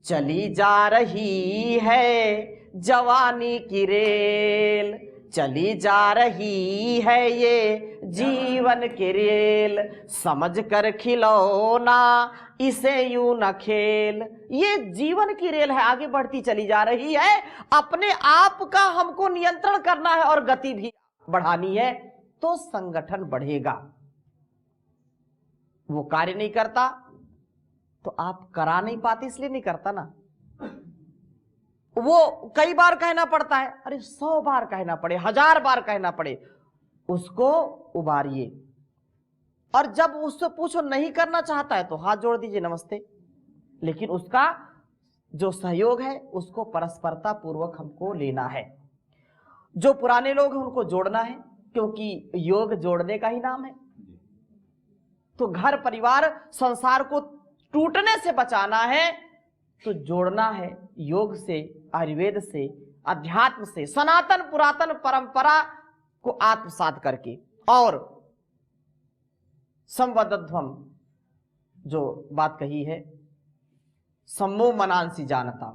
चली जा रही है जवानी की रेल, चली जा रही है ये जीवन की रेल, समझ कर खिलौना इसे यूं न खेल। ये जीवन की रेल है, आगे बढ़ती चली जा रही है। अपने आप का हमको नियंत्रण करना है और गति भी बढ़ानी है, तो संगठन बढ़ेगा। वो कार्य नहीं करता तो आप करा नहीं पाते, इसलिए नहीं करता ना। वो कई बार कहना पड़ता है, अरे 100 बार कहना पड़े, 1000 बार कहना पड़े, उसको उबारिए। और जब उससे पूछो नहीं करना चाहता है तो हाथ जोड़ दीजिए, नमस्ते। लेकिन उसका जो सहयोग है उसको परस्परता पूर्वक हमको लेना है। जो पुराने लोग हैं उनको जोड़ना है, क्योंकि योग जोड़ने का ही नाम है। तो घर परिवार संसार को टूटने से बचाना है तो जोड़ना है योग से, आयुर्वेद से, अध्यात्म से, सनातन पुरातन परंपरा को आत्मसात करके। और संवदध्वम जो बात कही है, सम्मो मनांसी जानता,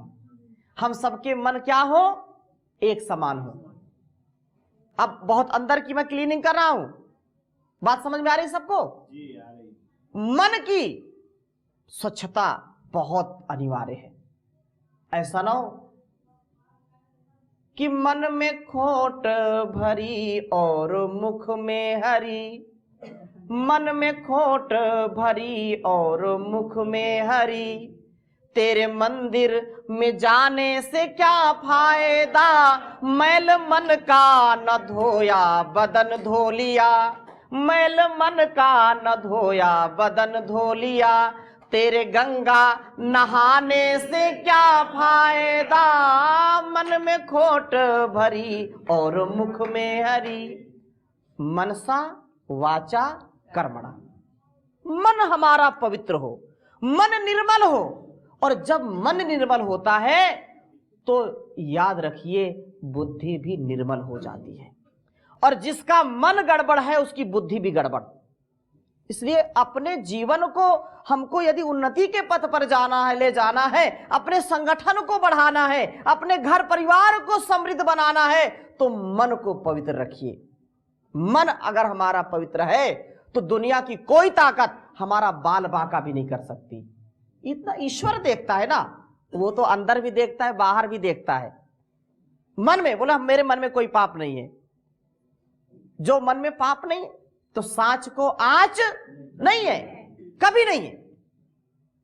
हम सबके मन क्या हो, एक समान हो। अब बहुत अंदर की मैं क्लीनिंग कर रहा हूं, बात समझ में आ रही सबको? जी आ रही। मन की स्वच्छता बहुत अनिवार्य है। ऐसा ना हो कि मन में खोट भरी और मुख में हरी, मन में खोट भरी और मुख में हरी, तेरे मंदिर में जाने से क्या फायदा, मैल मन का न धोया बदन धो लिया, मैल मन का न धोया बदन धो लिया, तेरे गंगा नहाने से क्या फायदा, मन में खोट भरी और मुख में हरी। मनसा वाचा कर्मणा, मन हमारा पवित्र हो, मन निर्मल हो। और जब मन निर्मल होता है तो याद रखिए बुद्धि भी निर्मल हो जाती है। और जिसका मन गड़बड़ है उसकी बुद्धि भी गड़बड़। इसलिए अपने जीवन को हमको यदि उन्नति के पथ पर जाना है, ले जाना है, अपने संगठन को बढ़ाना है, अपने घर परिवार को समृद्ध बनाना है, तो मन को पवित्र रखिए। मन अगर हमारा पवित्र है तो दुनिया की कोई ताकत हमारा बाल बांका भी नहीं कर सकती। इतना ईश्वर देखता है ना, वो तो अंदर भी देखता है, बाहर भी देखता है। मन में बोला मेरे मन में कोई पाप नहीं है, जो मन में पाप नहीं तो सांच को आँच नहीं है, कभी नहीं है।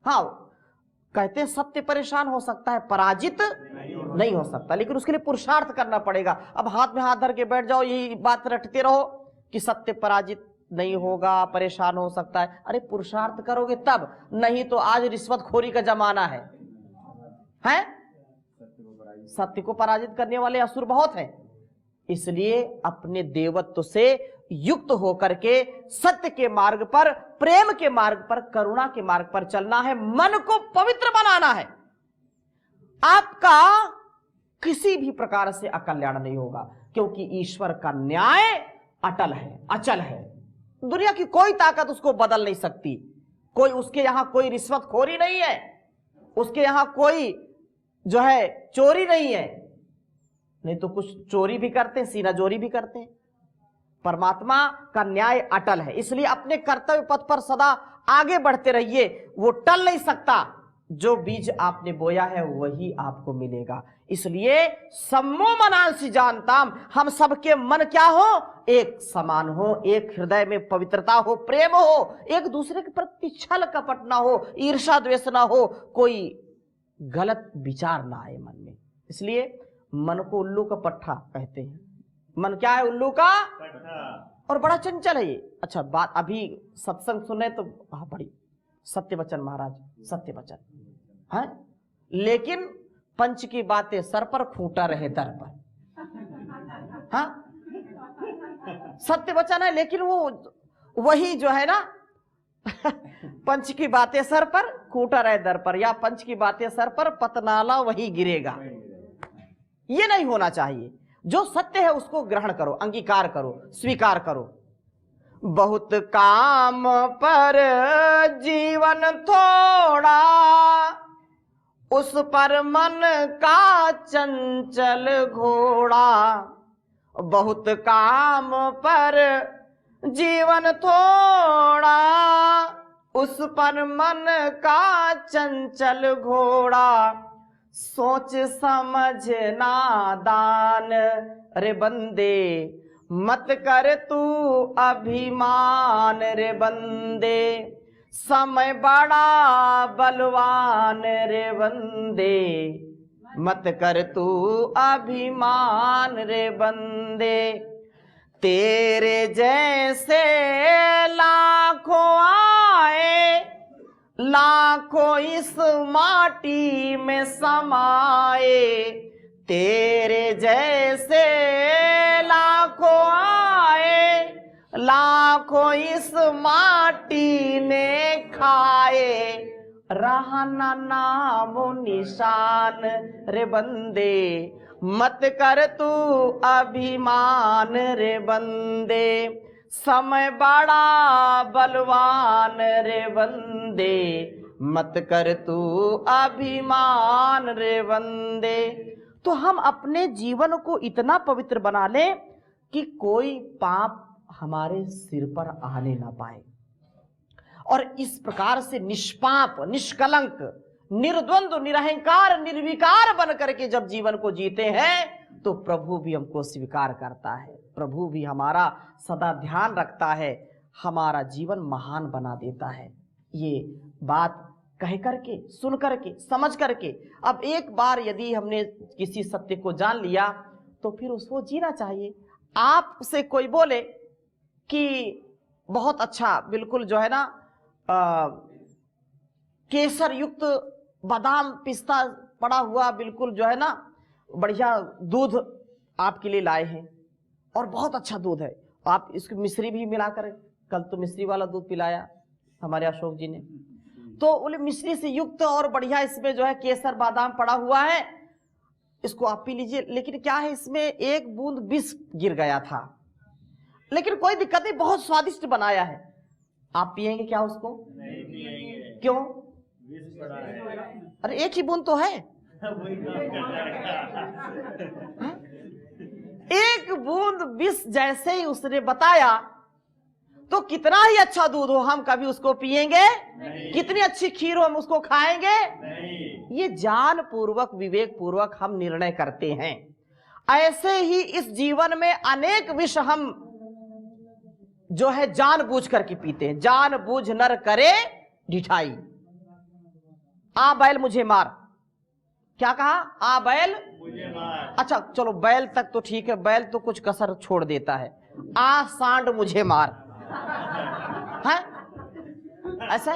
हाँ, कहते हैं सत्य परेशान हो सकता है, पराजित नहीं हो सकता, लेकिन उसके लिए पुरुषार्थ करना पड़ेगा। अब हाथ में हाथ धर के बैठ जाओ, यही बात रटते रहो कि सत्य पराजित नहीं होगा, परेशान हो सकता है। अरे पुरुषार्थ करोगे तब, नहीं तो आज रिश्वतखोरी का जमाना है। सत्य को पराजित करने वाले असुर बहुत हैं। इसलिए अपने देवत्व से युक्त होकर के सत्य के मार्ग पर, प्रेम के मार्ग पर, करुणा के मार्ग पर चलना है। मन को पवित्र बनाना है। आपका किसी भी प्रकार से अकल्याण नहीं होगा, क्योंकि ईश्वर का न्याय अटल है, अचल है। दुनिया की कोई ताकत उसको बदल नहीं सकती। कोई उसके यहां कोई रिश्वतखोरी नहीं है, उसके यहां कोई जो है चोरी नहीं है। नहीं तो कुछ चोरी भी करते हैं, सीना जोरी भी करते हैं। परमात्मा का न्याय अटल है, इसलिए अपने कर्तव्य पथ पर सदा आगे बढ़ते रहिए। वो टल नहीं सकता। जो बीज आपने बोया है वही आपको मिलेगा। इसलिए सम्मो मनांसि जानताम, हम सबके मन क्या हो, एक समान हो, एक हृदय में पवित्रता हो, प्रेम हो, एक दूसरे के प्रति छल कपट ना हो, ईर्षा द्वेष ना हो, कोई गलत विचार ना आए मन में। इसलिए मन को उल्लू का पट्टा कहते हैं। मन क्या है, उल्लू का पट्टा, और बड़ा चंचल है ये। अच्छा बात, अभी सत्संग सुने तो बड़ी सत्य वचन महाराज, सत्य वचन है, लेकिन पंच की बातें सर पर, खूंटा रहे दर पर। हाँ, सत्य वचन है, लेकिन वो वही जो है ना पंच की बातें सर पर, खूंटा रहे दर पर, या पंच की बातें सर पर, पतनाला वही गिरेगा। ये नहीं होना चाहिए। जो सत्य है उसको ग्रहण करो, अंगीकार करो, स्वीकार करो। बहुत काम पर जीवन थोड़ा, उस पर मन का चंचल घोड़ा, बहुत काम पर जीवन थोड़ा। उस पर मन का चंचल घोड़ा, सोच समझ नादान रे बंदे, मत कर तू अभिमान रे बंदे। समय बड़ा बलवान रे बंदे, मत कर तू अभिमान रे बंदे। तेरे जैसे लाखों आए, लाखों इस माटी में समाए। तेरे जैसे लाखों आए, लाखों इस माटी ने खाए। रहा ना नामो निशान रे बंदे, मत कर तू अभिमान रे बंदे। समय बड़ा बलवान रे बंदे, मत कर तू अभिमान रे बंदे। तो हम अपने जीवन को इतना पवित्र बना लें कि कोई पाप हमारे सिर पर आने ना पाए, और इस प्रकार से निष्पाप, निष्कलंक, निर्द्वंद्व, निरहंकार, निर्विकार बन करके जब जीवन को जीते हैं तो प्रभु भी हमको स्वीकार करता है, प्रभु भी हमारा सदा ध्यान रखता है, हमारा जीवन महान बना देता है। ये बात कह करके, सुन करके, समझ करके, अब एक बार यदि हमने किसी सत्य को जान लिया तो फिर उसको जीना चाहिए। आपसे कोई बोले कि बहुत अच्छा, बिल्कुल जो है ना केसर युक्त बादाम पिस्ता पड़ा हुआ, बिल्कुल जो है ना बढ़िया दूध आपके लिए लाए हैं और बहुत अच्छा दूध है, आप इसको मिश्री भी मिलाकर, कल तो मिश्री वाला दूध पिलाया हमारे अशोक जी ने, तो बोले मिश्री से युक्त और बढ़िया इसमें जो है केसर बादाम पड़ा हुआ है, इसको आप पी लीजिए। लेकिन क्या है, इसमें एक बूंद विष गिर गया था, लेकिन कोई दिक्कत नहीं, बहुत स्वादिष्ट बनाया है। आप पिएंगे क्या उसको? नहीं पिएंगे। क्यों? विष पड़ा है। अरे एक ही बूंद तो है। एक बूंद विष जैसे ही उसने बताया तो कितना ही अच्छा दूध हो हम कभी उसको पिएंगे? नहीं। कितनी अच्छी खीर हो हम उसको खाएंगे? नहीं। ये जान पूर्वक, विवेक पूर्वक हम निर्णय करते हैं। ऐसे ही इस जीवन में अनेक विष हम जो है जानबूझ करके पीते हैं। जानबूझ नर करे ढिठाई। आ बैल मुझे मार, क्या कहा? आ बैल मुझे मार। अच्छा चलो बैल तक तो ठीक है, बैल तो कुछ कसर छोड़ देता है। आ सांड मुझे मार है ऐसा?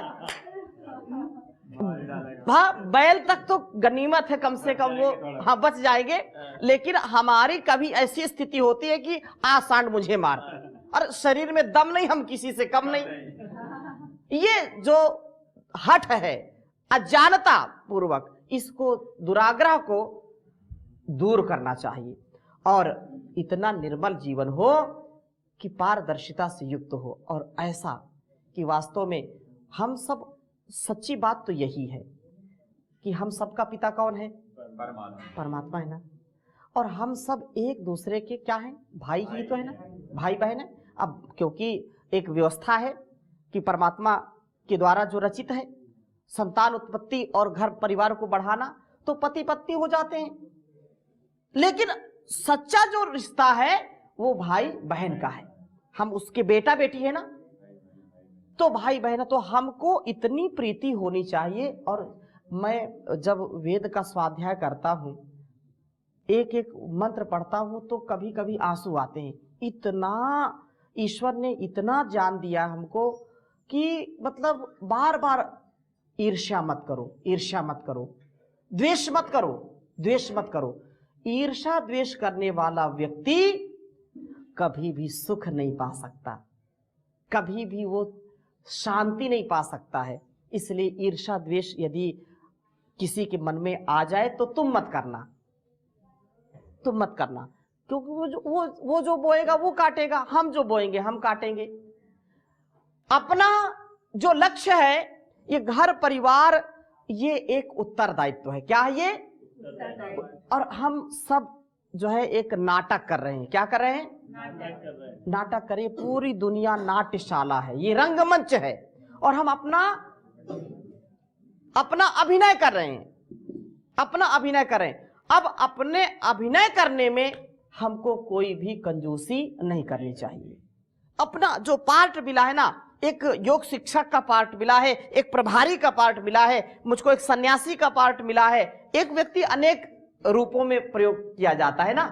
हाँ, बैल तक तो गनीमत है, कम से कम वो हाँ बच जाएंगे। लेकिन हमारी कभी ऐसी स्थिति होती है कि आ सांड मुझे मार, और शरीर में दम नहीं, हम किसी से कम नहीं। ये जो हठ है अज्ञानता पूर्वक, इसको दुराग्रह को दूर करना चाहिए और इतना निर्मल जीवन हो कि पारदर्शिता से युक्त हो, और ऐसा कि वास्तव में हम सब, सच्ची बात तो यही है कि हम सबका पिता कौन है? परमात्मा है ना। और हम सब एक दूसरे के क्या हैं? भाई ही तो है ना, भाई बहन है। अब क्योंकि एक व्यवस्था है कि परमात्मा के द्वारा जो रचित है, संतान उत्पत्ति और घर परिवार को बढ़ाना, तो पति पत्नी हो जाते हैं। लेकिन सच्चा जो रिश्ता है वो भाई बहन का है, हम उसके बेटा बेटी है ना, तो भाई बहन। तो हमको इतनी प्रीति होनी चाहिए। और मैं जब वेद का स्वाध्याय करता हूं, एक एक मंत्र पढ़ता हूं, तो कभी कभी आंसू आते हैं। इतना ईश्वर ने इतना ज्ञान दिया हमको कि मतलब बार बार ईर्ष्या मत करो, ईर्ष्या मत करो, द्वेष मत करो, द्वेष मत करो। ईर्ष्या द्वेष करने वाला व्यक्ति कभी भी सुख नहीं पा सकता, कभी भी वो शांति नहीं पा सकता है। इसलिए ईर्ष्या द्वेष यदि किसी के मन में आ जाए तो तुम मत करना, तुम मत करना, क्योंकि वो जो बोएगा वो काटेगा, हम जो बोएंगे हम काटेंगे। अपना जो लक्ष्य है, ये घर परिवार, ये एक उत्तरदायित्व है। क्या है ये? और हम सब जो है एक नाटक कर रहे हैं। क्या कर रहे हैं? नाटक कर रहे हैं। पूरी दुनिया नाट्यशाला है, ये रंगमंच है, और हम अपना अभिनय कर रहे हैं, अपना अभिनय कर रहे हैं। अब अपने अभिनय करने में हमको कोई भी कंजूसी नहीं करनी चाहिए। अपना जो पार्ट मिला है ना, एक योग शिक्षक का पार्ट मिला है, एक प्रभारी का पार्ट मिला है, मुझको एक सन्यासी का पार्ट मिला है। एक व्यक्ति अनेक रूपों में प्रयोग किया जाता है ना,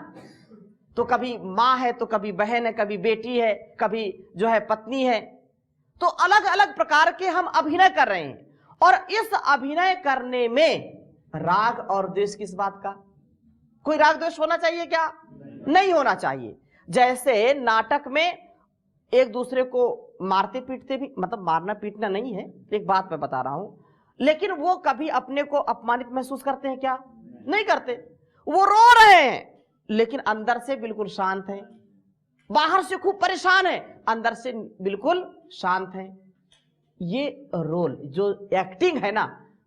तो कभी माँ है, तो कभी बहन है, कभी बेटी है, कभी जो है पत्नी है। तो अलग अलग प्रकार के हम अभिनय कर रहे हैं, और इस अभिनय करने में राग और द्वेष किस बात का? कोई राग द्वेष होना चाहिए क्या? नहीं होना चाहिए। जैसे नाटक में एक दूसरे को मारते पीटते भी, मतलब मारना पीटना नहीं है, एक बात मैं बता रहा हूं, लेकिन वो कभी अपने को अपमानित महसूस करते हैं क्या? नहीं करते। वो रो रहे हैं लेकिन अंदर से बिल्कुल शांत है, बाहर से खूब परेशान है, अंदर से बिल्कुल शांत है। ये रोल जो एक्टिंग है ना,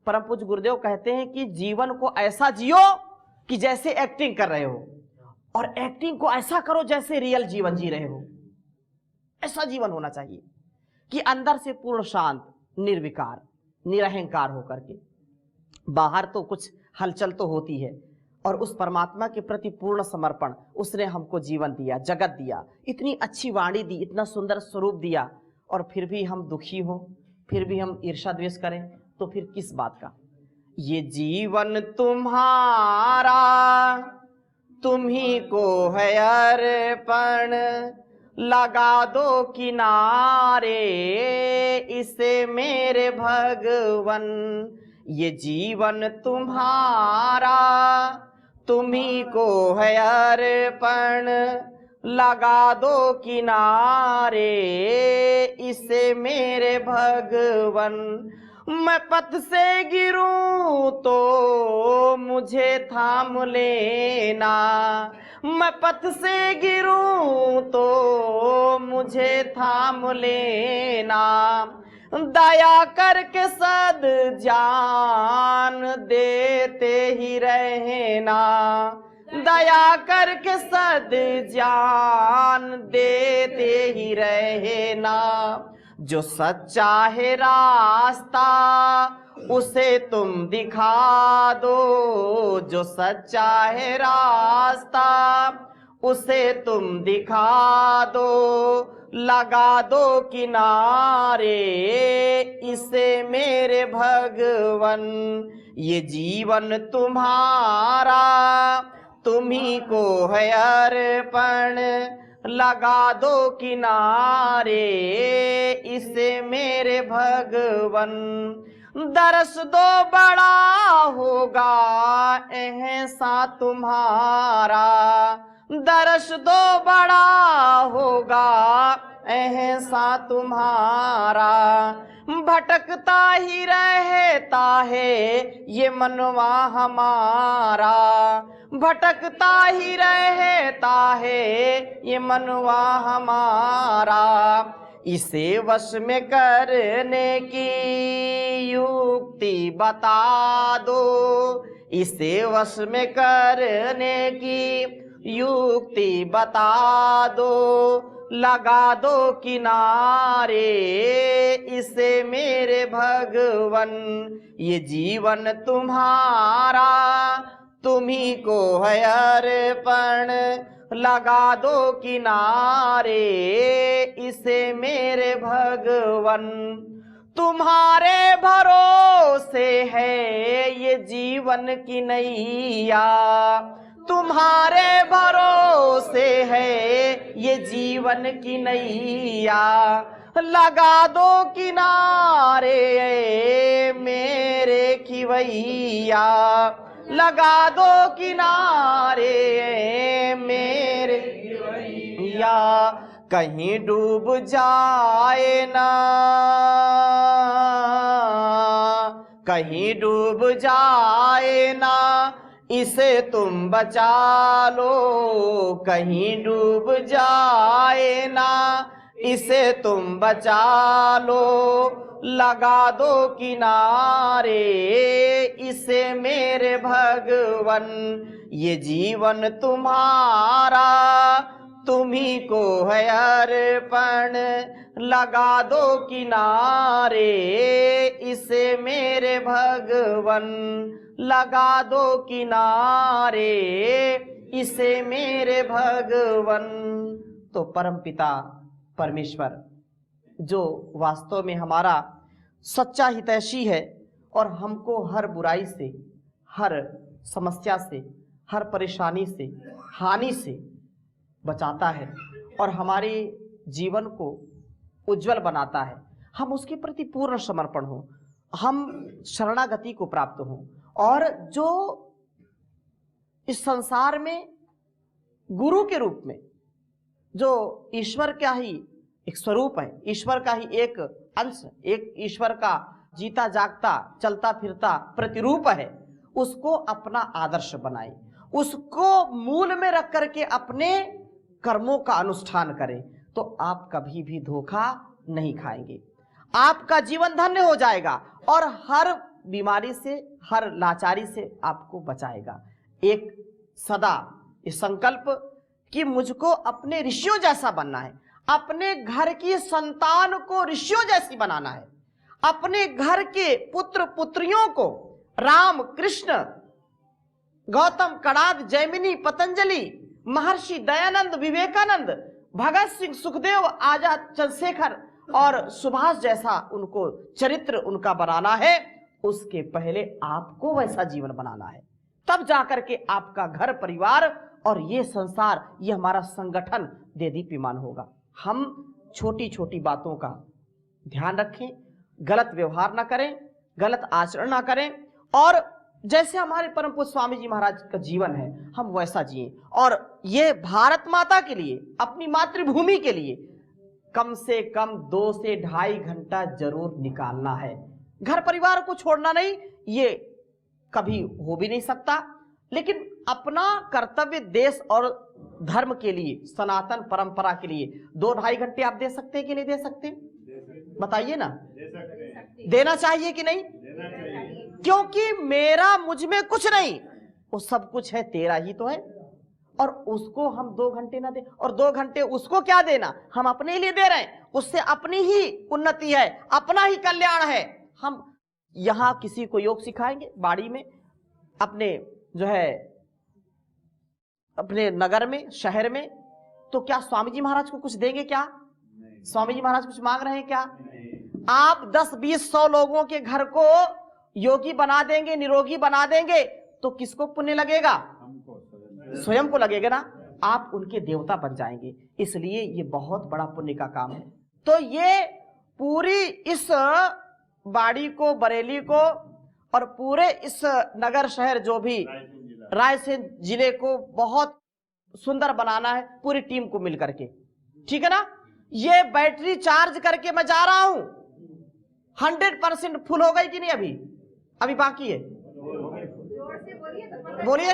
परम पूज्य गुरुदेव कहते हैं कि जीवन को ऐसा जियो कि जैसे एक्टिंग कर रहे हो, और एक्टिंग को ऐसा करो जैसे रियल जीवन जी रहे हो। ऐसा जीवन होना चाहिए कि अंदर से पूर्ण शांत, निर्विकार, निरहंकार होकर के। बाहर तो कुछ हलचल तो होती है, और उस परमात्मा के प्रति पूर्ण समर्पण। उसने हमको जीवन दिया, जगत दिया, इतनी अच्छी वाणी दी, इतना सुंदर स्वरूप दिया, और फिर भी हम दुखी हो, फिर भी हम ईर्ष्या द्वेष करें, तो फिर किस बात का? ये जीवन तुम्हारा, तुम्ही को है अर्पण, लगा दो किनारे इसे मेरे भगवन। ये जीवन तुम्हारा, तुम्ही को है अर्पण, लगा दो किनारे इसे मेरे भगवन। मैं पथ से गिरूं तो मुझे थाम लेना, मैं पथ से गिरूं तो मुझे थाम लेना। दया करके सद जान देते ही रहना, दया करके सद जान देते ही रहना। जो सच्चा है रास्ता उसे तुम दिखा दो, जो सच्चा है रास्ता उसे तुम दिखा दो, लगा दो किनारे इसे मेरे भगवन। ये जीवन तुम्हारा, तुम्ही को है अर्पण, लगा दो किनारे इसे मेरे भगवन। दरस दो बड़ा होगा एहसा तुम्हारा, दरस दो बड़ा होगा एहसा तुम्हारा। भटकता ही रहता है ये मनवा हमारा, भटकता ही रहता है ये मनवा हमारा। इसे वश में करने की युक्ति बता दो, इसे वश में करने की युक्ति बता दो, लगा दो किनारे इसे मेरे भगवन। ये जीवन तुम्हारा, तुम्ही को है अर्पण, लगा दो किनारे इसे मेरे भगवन। तुम्हारे भरोसे है ये जीवन की नैया, तुम्हारे भरोसे है ये जीवन की नैया। लगा दो किनारे मेरे खिवैया, लगा दो किनारे मेरे खिवैया। कहीं डूब जाए ना, कहीं डूब जाए ना इसे तुम बचा लो, कहीं डूब जाए ना इसे तुम बचा लो, लगा दो किनारे, इसे मेरे भगवन ये जीवन तुम्हारा, तुम्ही को है अर्पण, लगा दो किनारे, इसे मेरे भगवन लगा दो किनारे, इसे मेरे भगवन। तो परमपिता परमेश्वर जो वास्तव में हमारा सच्चा हितैषी है और हमको हर बुराई से, हर समस्या से, हर परेशानी से, हानि से बचाता है और हमारे जीवन को उज्जवल बनाता है, हम उसके प्रति पूर्ण समर्पण हो, हम शरणागति को प्राप्त हो और जो इस संसार में गुरु के रूप में जो ईश्वर का ही एक स्वरूप है, ईश्वर का ही एक अंश, एक ईश्वर का जीता जागता चलता फिरता प्रतिरूप है, उसको अपना आदर्श बनाए, उसको मूल में रख करके अपने कर्मों का अनुष्ठान करें, तो आप कभी भी धोखा नहीं खाएंगे, आपका जीवन धन्य हो जाएगा और हर बीमारी से, हर लाचारी से आपको बचाएगा। एक सदा इस संकल्प कि मुझको अपने ऋषियों जैसा बनना है, अपने घर की संतान को ऋषियों जैसी बनाना है, अपने घर के पुत्र पुत्रियों को राम, कृष्ण, गौतम, कणाद, जैमिनी, पतंजलि, महर्षि दयानंद, विवेकानंद, भगत सिंह, सुखदेव, आजाद, चंद्रशेखर और सुभाष जैसा उनको चरित्र उनका बनाना है। उसके पहले आपको वैसा जीवन बनाना है, तब जाकर के आपका घर परिवार और ये संसार, ये हमारा संगठन देदीप्यमान होगा। हम छोटी छोटी बातों का ध्यान रखें, गलत व्यवहार ना करें, गलत आचरण ना करें और जैसे हमारे परम पूज्य स्वामी जी महाराज का जीवन है हम वैसा जिए और ये भारत माता के लिए, अपनी मातृभूमि के लिए कम से कम 2 से ढाई घंटा जरूर निकालना है। घर परिवार को छोड़ना नहीं, ये कभी हो भी नहीं सकता, लेकिन अपना कर्तव्य देश और धर्म के लिए, सनातन परंपरा के लिए 2-2.5 घंटे आप दे सकते हैं कि नहीं दे सकते? बताइए ना, देना चाहिए कि नहीं? क्योंकि मेरा मुझ में कुछ नहीं, वो सब कुछ है तेरा ही तो है और उसको हम 2 घंटे ना दे और 2 घंटे उसको क्या देना, हम अपने लिए दे रहे हैं, उससे अपनी ही उन्नति है, अपना ही कल्याण है। हम यहां किसी को योग सिखाएंगे बाड़ी में, अपने जो है अपने नगर में, शहर में, तो क्या स्वामी जी महाराज को कुछ देंगे? क्या स्वामी जी महाराज कुछ मांग रहे हैं? क्या आप 10, 20, 100 लोगों के घर को योगी बना देंगे, निरोगी बना देंगे, तो किसको पुण्य लगेगा? स्वयं को लगेगा ना, आप उनके देवता बन जाएंगे। इसलिए ये बहुत बड़ा पुण्य का काम है। तो ये पूरी इस बाड़ी को, बरेली को और पूरे इस नगर शहर जो भी रायसेन जिले को बहुत सुंदर बनाना है, पूरी टीम को मिलकर के, ठीक है ना। ये बैटरी चार्ज करके मैं जा रहा हूं, 100% फुल हो गई कि नहीं? अभी बाकी है। बोलिए,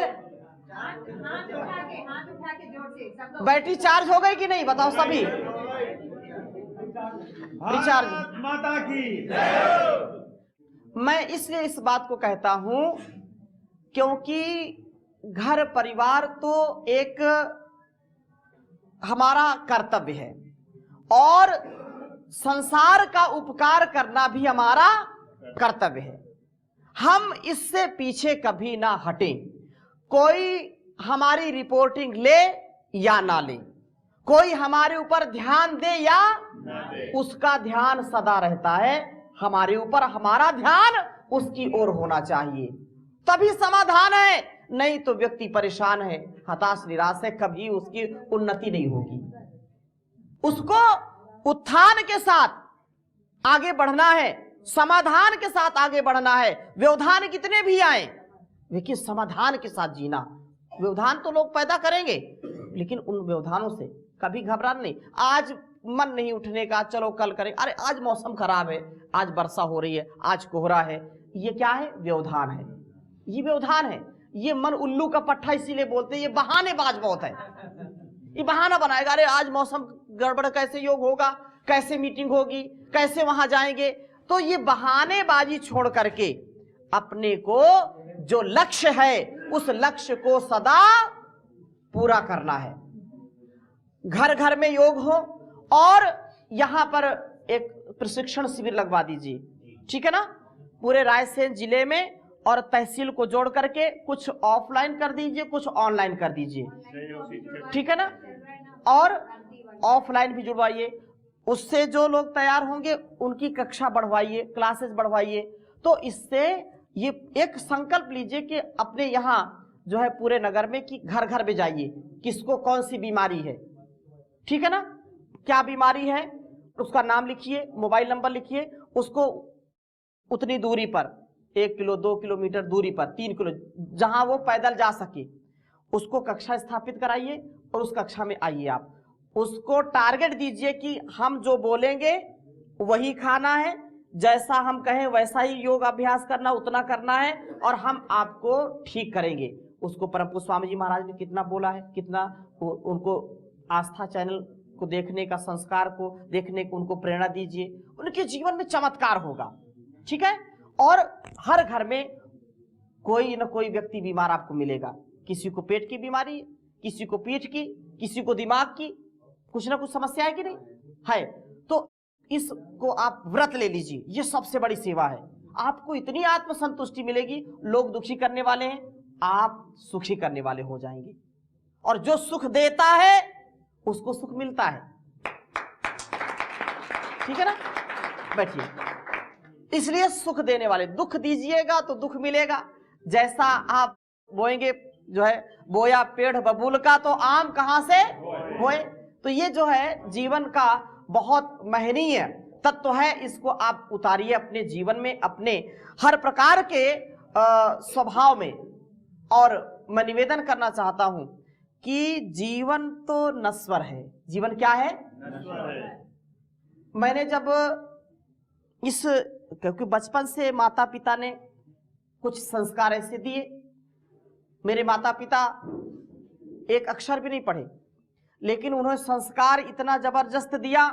बैटरी चार्ज हो गई कि नहीं? बताओ सभी। रिचार्ज माता की। मैं इसलिए इस बात को कहता हूं क्योंकि घर परिवार तो एक हमारा कर्तव्य है और संसार का उपकार करना भी हमारा कर्तव्य है। हम इससे पीछे कभी ना हटें। कोई हमारी रिपोर्टिंग ले या ना ले, कोई हमारे ऊपर ध्यान दे या उसका ध्यान सदा रहता है हमारे ऊपर, हमारा ध्यान उसकी ओर होना चाहिए, तभी समाधान है। नहीं तो व्यक्ति परेशान है, हताश, निराश है, कभी उसकी उन्नति नहीं होगी। उसको उत्थान के साथ आगे बढ़ना है, समाधान के साथ आगे बढ़ना है। व्यवधान कितने भी आए, लेकिन समाधान के साथ जीना। व्यवधान तो लोग पैदा करेंगे, लेकिन उन व्यवधानों से कभी घबराना नहीं। आज मन नहीं उठने का, चलो कल करें, अरे आज मौसम खराब है, आज वर्षा हो रही है, आज कोहरा है, ये क्या है? व्यवधान है। ये व्यवधान है। ये मन उल्लू का पट्टा इसीलिए बोलते हैं, ये बहानेबाज बहुत है, ये बहाना बनाएगा। अरे आज मौसम गड़बड़, कैसे योग होगा, कैसे मीटिंग होगी, कैसे वहां जाएंगे। तो ये बहानेबाजी छोड़ करके अपने को जो लक्ष्य है उस लक्ष्य को सदा पूरा करना है। घर घर में योग हो और यहां पर एक प्रशिक्षण शिविर लगवा दीजिए, ठीक है ना, पूरे रायसेन जिले में, और तहसील को जोड़ करके कुछ ऑफलाइन कर दीजिए, कुछ ऑनलाइन कर दीजिए, ठीक है ना, और ऑफलाइन भी जुड़वाइए। उससे जो लोग तैयार होंगे उनकी कक्षा बढ़वाइए, क्लासेस बढ़वाइए। तो इससे ये एक संकल्प लीजिए कि अपने यहाँ जो है पूरे नगर में कि घर घर में जाइए, किसको कौन सी बीमारी है, ठीक है ना, क्या बीमारी है उसका नाम लिखिए, मोबाइल नंबर लिखिए, उसको उतनी दूरी पर 1 किलो 2 किलोमीटर दूरी पर 3 किलो जहां वो पैदल जा सके उसको कक्षा स्थापित कराइए और उस कक्षा में आइए। आप उसको टारगेट दीजिए कि हम जो बोलेंगे वही खाना है, जैसा हम कहें वैसा ही योग अभ्यास करना, उतना करना है और हम आपको ठीक करेंगे। उसको परम पूज्य स्वामी जी महाराज ने कितना बोला है, कितना उनको आस्था चैनल को देखने का, संस्कार को देखने को उनको प्रेरणा दीजिए, उनके जीवन में चमत्कार होगा, ठीक है। और हर घर में कोई न कोई व्यक्ति बीमार आपको मिलेगा, किसी को पेट की बीमारी, किसी को पीठ की, किसी को दिमाग की, कुछ ना कुछ समस्या है कि नहीं है। तो इसको आप व्रत ले लीजिए, ये सबसे बड़ी सेवा है। आपको इतनी आत्मसंतुष्टि मिलेगी, लोग दुखी करने वाले हैं, आप सुखी करने वाले हो जाएंगे। और जो सुख देता है उसको सुख मिलता है, ठीक है ना। बैठिए। इसलिए सुख देने वाले, दुख दीजिएगा तो दुख मिलेगा। जैसा आप बोएंगे, जो है बोया पेड़ बबूल का तो आम कहां से बोए। तो ये जो है जीवन का बहुत महनीय तत्व है, इसको आप उतारिए अपने जीवन में, अपने हर प्रकार के स्वभाव में। और मैं निवेदन करना चाहता हूं कि जीवन तो नश्वर है। जीवन क्या है? नश्वर है। मैंने जब इस, क्योंकि बचपन से माता पिता ने कुछ संस्कार ऐसे दिए, मेरे माता पिता एक अक्षर भी नहीं पढ़े, लेकिन उन्होंने संस्कार इतना जबरदस्त दिया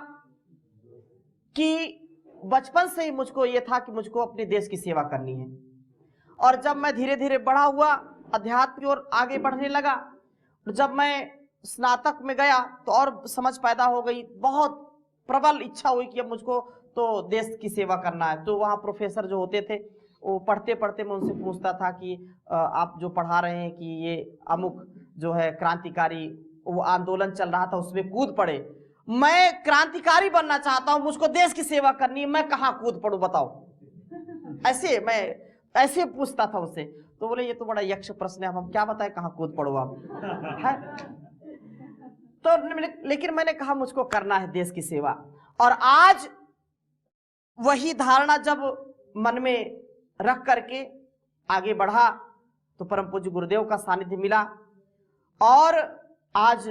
कि बचपन से ही मुझको ये था कि मुझको अपने देश की सेवा करनी है। और जब मैं धीरे धीरे बड़ा हुआ, अध्यात्म की ओर आगे बढ़ने लगा, जब मैं स्नातक में गया तो और समझ पैदा हो गई, बहुत प्रबल इच्छा हुई कि अब मुझको तो देश की सेवा करना है। तो वहाँ प्रोफेसर जो होते थे, वो पढ़ते पढ़ते मैं उनसे पूछता था कि आप जो पढ़ा रहे हैं कि ये अमुक जो है क्रांतिकारी वो आंदोलन चल रहा था, उसमें कूद पड़े। मैं क्रांतिकारी बनना चाहता हूँ, मुझको देश की सेवा करनी है, मैं कहाँ कूद पड़ूं बताओ। ऐसे मैं ऐसे पूछता था उससे। तो बोले ये तो बड़ा यक्ष प्रश्न है, हम क्या बताएं कहाँ कूद पड़ो आप है। तो लेकिन मैंने कहा मुझको करना है देश की सेवा। और आज वही धारणा जब मन में रख करके आगे बढ़ा तो परम पूज्य गुरुदेव का सानिध्य मिला, और आज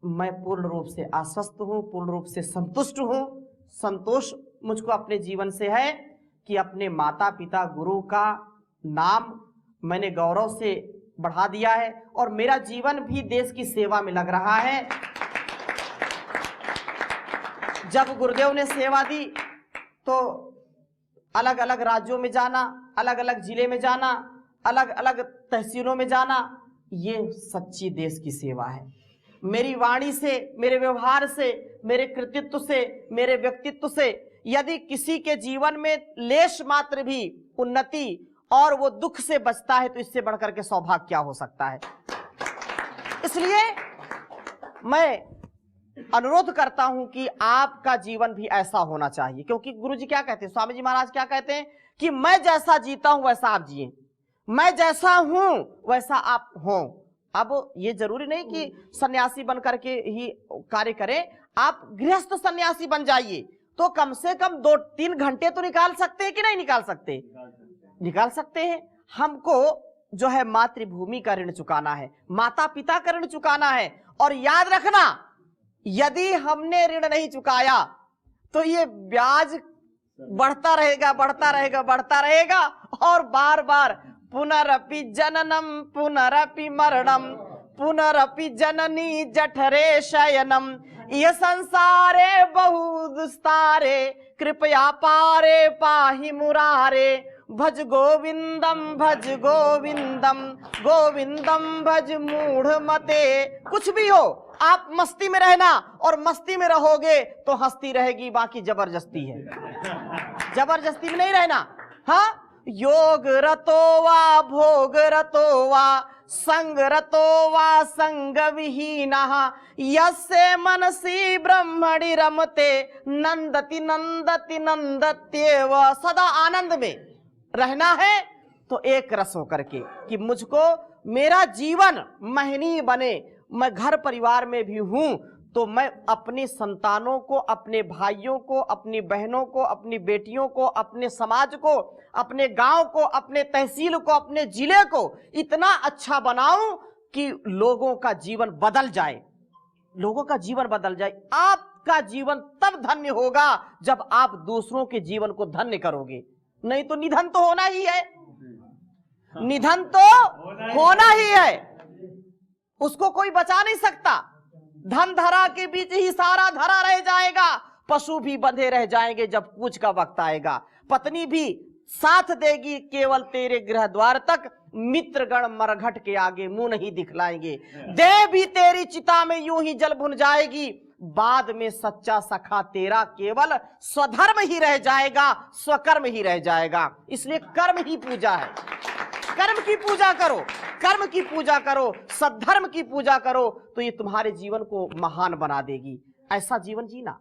मैं पूर्ण रूप से आश्वस्त हूं, पूर्ण रूप से संतुष्ट हूं। संतोष मुझको अपने जीवन से है कि अपने माता पिता गुरु का नाम मैंने गौरव से बढ़ा दिया है, और मेरा जीवन भी देश की सेवा में लग रहा है। जब गुरुदेव ने सेवा दी तो अलग अलग राज्यों में जाना, अलग अलग जिले में जाना, अलग अलग तहसीलों में जाना, ये सच्ची देश की सेवा है। मेरी वाणी से, मेरे व्यवहार से, मेरे कृतित्व से, मेरे व्यक्तित्व से यदि किसी के जीवन में लेश मात्र भी उन्नति और वो दुख से बचता है तो इससे बढ़कर के सौभाग्य क्या हो सकता है। इसलिए मैं अनुरोध करता हूं कि आपका जीवन भी ऐसा होना चाहिए, क्योंकि गुरुजी क्या कहते हैं, स्वामी जी महाराज क्या कहते हैं कि मैं जैसा जीता हूं वैसा आप जिए, मैं जैसा हूं वैसा आप हो। अब ये जरूरी नहीं कि सन्यासी बन करके ही कार्य करें, आप गृहस्थ सन्यासी बन जाइए तो कम से कम 2-3 घंटे तो निकाल सकते हैं कि नहीं निकाल सकते? निकाल सकते हैं। हमको जो है मातृभूमि का ऋण चुकाना है, माता पिता का ऋण चुकाना है। और याद रखना, यदि हमने ऋण नहीं चुकाया तो ये ब्याज बढ़ता रहेगा, बढ़ता रहेगा, बढ़ता रहेगा, और बार बार पुनरपि जननम पुनरपि मरणम पुनरपि जननी जठरे शयनम, ये संसारे बहु दुस्तारे, कृपया पारे पाहि मुरारे। भज गोविंदम गोविंदम भज मूढ़ मते। कुछ भी हो, आप मस्ती में रहना, और मस्ती में रहोगे तो हंसती रहेगी, बाकी जबरदस्ती है, जबरदस्ती में नहीं रहना। हाँ, योग रतो वा भोग रतो वा संग रतो वा संग विहीनः, यस्य मनसि ब्रह्मणि रमते, नंदति नंदति नंदत्येव। सदा आनंद में रहना है तो एक रस होकर के, कि मुझको मेरा जीवन महनीय बने। मैं घर परिवार में भी हूं तो मैं अपने संतानों को, अपने भाइयों को, अपनी बहनों को, अपनी बेटियों को, अपने समाज को, अपने गांव को, अपने तहसील को, अपने जिले को इतना अच्छा बनाऊं कि लोगों का जीवन बदल जाए, लोगों का जीवन बदल जाए। आपका जीवन तब धन्य होगा जब आप दूसरों के जीवन को धन्य करोगे, नहीं तो निधन तो होना ही है, निधन तो होना ही है, उसको कोई बचा नहीं सकता। धन धरा के बीच ही सारा धरा रह जाएगा, पशु भी बंधे रह जाएंगे जब कूच का वक्त आएगा। पत्नी भी साथ देगी केवल तेरे गृह द्वार तक, मित्रगण मरघट के आगे मुंह नहीं दिखलाएंगे। देह भी तेरी चिता में यूं ही जल भुन जाएगी, बाद में सच्चा सखा तेरा केवल स्वधर्म ही रह जाएगा, स्वकर्म ही रह जाएगा। इसलिए कर्म ही पूजा है, कर्म की पूजा करो, कर्म की पूजा करो, सद्धर्म की पूजा करो, तो ये तुम्हारे जीवन को महान बना देगी। ऐसा जीवन जीना।